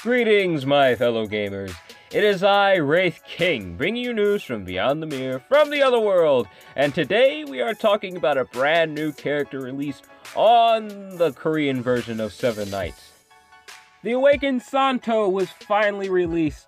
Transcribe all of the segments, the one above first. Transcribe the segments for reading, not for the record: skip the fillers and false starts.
Greetings, my fellow gamers. It is I, Wraith King, bringing you news from beyond the mirror, from the other world. And today we are talking about a brand new character released on the Korean version of Seven Knights. The Awakened Santou was finally released.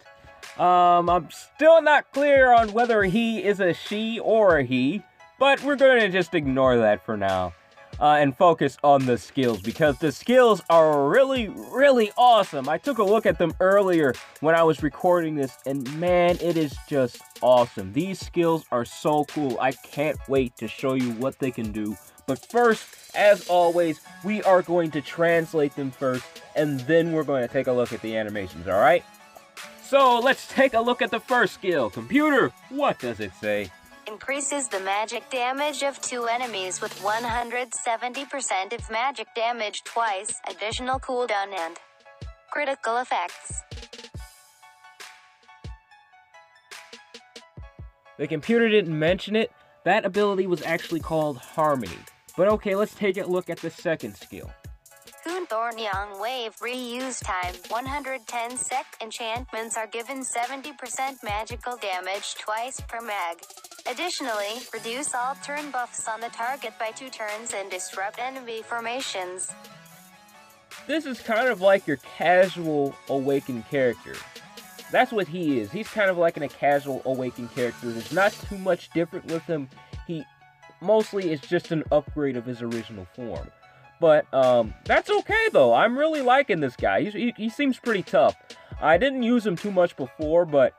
I'm still not clear on whether he is a she or a he, but we're going to just ignore that for now. And focus on the skills, because the skills are really awesome. I took a look at them earlier when I was recording this, and man, it is just awesome. These skills are so cool. I can't wait to show you what they can do. But first, as always, we are going to translate them first, and then we're going to take a look at the animations, alright? So, let's take a look at the first skill. Computer, what does it say? Increases the magic damage of 2 enemies with 170% of magic damage twice, additional cooldown and critical effects. The computer didn't mention it. That ability was actually called Harmony. But okay, let's take a look at the second skill. Thorn Young Wave reuse time 110 sec. Enchantments are given 70% magical damage twice per mag. Additionally, reduce all turn buffs on the target by 2 turns and disrupt enemy formations. This is kind of like your casual awakened character. That's what he is. He's kind of like a casual awakened character. There's not too much different with him. He mostly is just an upgrade of his original form. But, that's okay, though. I'm really liking this guy. He seems pretty tough. I didn't use him too much before, but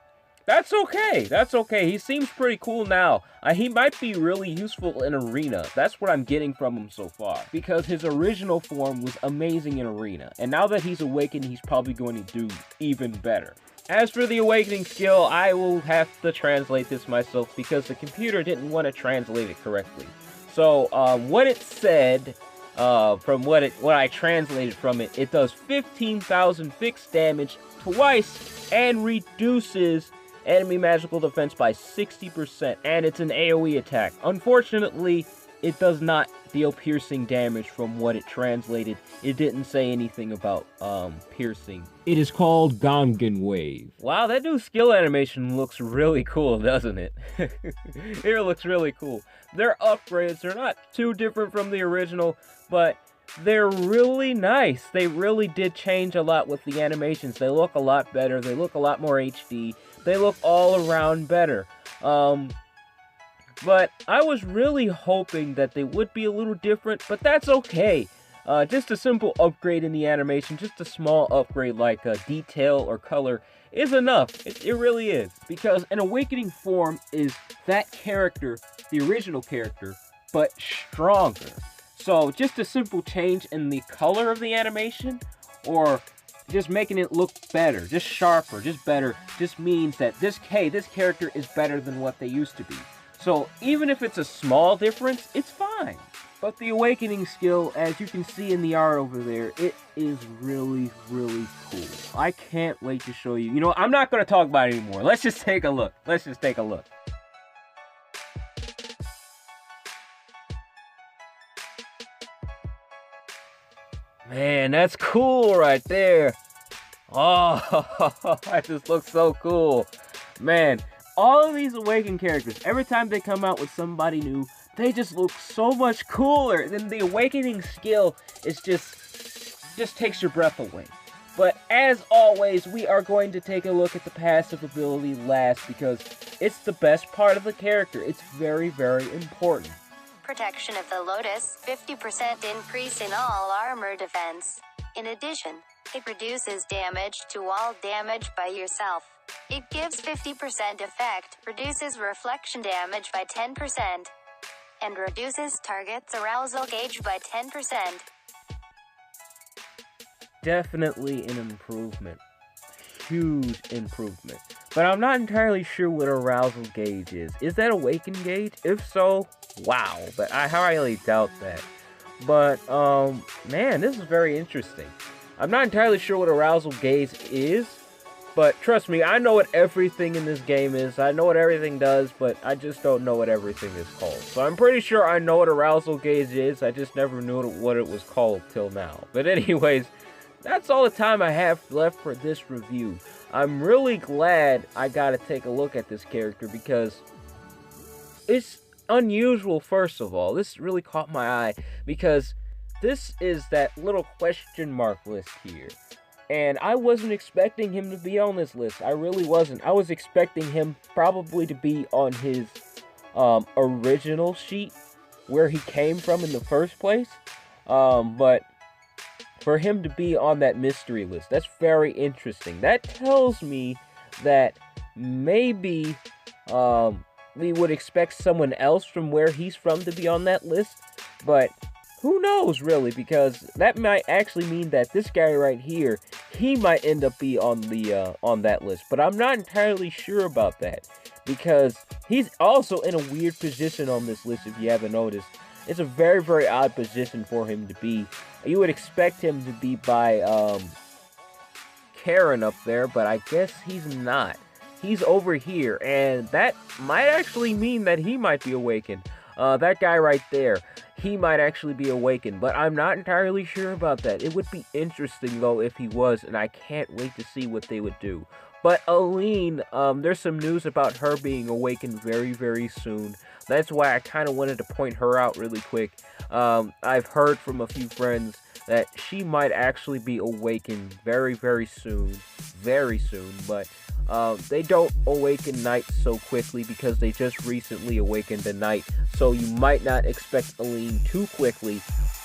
that's okay. That's okay. He seems pretty cool now. He might be really useful in Arena. That's what I'm getting from him so far. Because his original form was amazing in Arena. And now that he's awakened, he's probably going to do even better. As for the Awakening skill, I will have to translate this myself because the computer didn't want to translate it correctly. So, what it said... from what I translated from it, it does 15,000 fixed damage twice and reduces enemy magical defense by 60%, and it's an AoE attack. Unfortunately, it does not deal piercing damage from what it translated. It didn't say anything about piercing. It is called Gongan Wave. Wow, that new skill animation looks really cool, doesn't it? It looks really cool. Their upgrades are not too different from the original, but they're really nice. They really did change a lot with the animations. They look a lot better. They look a lot more HD. They look all around better. But I was really hoping that they would be a little different, but that's okay. Just a simple upgrade in the animation, just a small upgrade like detail or color is enough. It really is. Because an awakening form is that character, the original character, but stronger. So just a simple change in the color of the animation, or just making it look better, just sharper, just better, just means that this character is better than what they used to be. So even if it's a small difference, it's fine. But the Awakening skill, as you can see in the art over there, it is really cool. I can't wait to show you. You know, I'm not going to talk about it anymore. Let's just take a look. Let's just take a look. Man, that's cool right there. Oh, that just looks so cool. Man, all of these Awakened characters, every time they come out with somebody new, they just look so much cooler. And the Awakening skill is just takes your breath away. But as always, we are going to take a look at the passive ability last because it's the best part of the character. It's very important. Protection of the Lotus, 50% increase in all armor defense. In addition, it reduces damage to all damage by yourself. It gives 50% effect, reduces reflection damage by 10%, and reduces target's arousal gauge by 10%. Definitely an improvement. Huge improvement. But I'm not entirely sure what arousal gauge is. Is that awakened gauge? If so, wow. But I highly doubt that. But, man, this is very interesting. I'm not entirely sure what arousal gauge is. But trust me, I know what everything in this game is. I know what everything does, but I just don't know what everything is called. So I'm pretty sure I know what arousal gauge is. I just never knew what it was called till now. But anyways, that's all the time I have left for this review. I'm really glad I got to take a look at this character because it's unusual, first of all. This really caught my eye because this is that little question mark list here. And I wasn't expecting him to be on this list. I really wasn't. I was expecting him probably to be on his original sheet where he came from in the first place. But for him to be on that mystery list, that's very interesting. That tells me that maybe we would expect someone else from where he's from to be on that list. But who knows, really, because that might actually mean that this guy right here, he might end up be on the on that list. But I'm not entirely sure about that because he's also in a weird position on this list. If you haven't noticed, it's a very, very odd position for him to be. You would expect him to be by Karen up there, but I guess he's not. He's over here, and that might actually mean that he might be awakened. That guy right there, he might actually be awakened, but I'm not entirely sure about that. It would be interesting, though, if he was, and I can't wait to see what they would do. But Aline, there's some news about her being awakened very, very soon. That's why I kind of wanted to point her out really quick. I've heard from a few friends that she might actually be awakened very, very soon. Very soon, but they don't awaken knights so quickly because they just recently awakened a knight. So you might not expect Aline too quickly.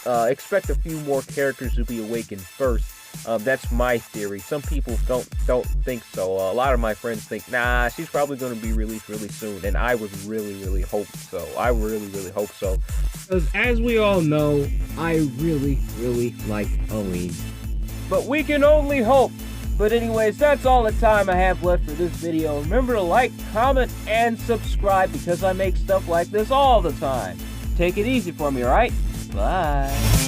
Expect a few more characters to be awakened first. That's my theory. Some people don't think so. A lot of my friends think, nah, she's probably going to be released really soon, and I would really, really hope so. I really, really hope so. Because as we all know, I really, really like Aline. But we can only hope. But anyways, that's all the time I have left for this video. Remember to like, comment, and subscribe because I make stuff like this all the time. Take it easy for me, alright? Bye.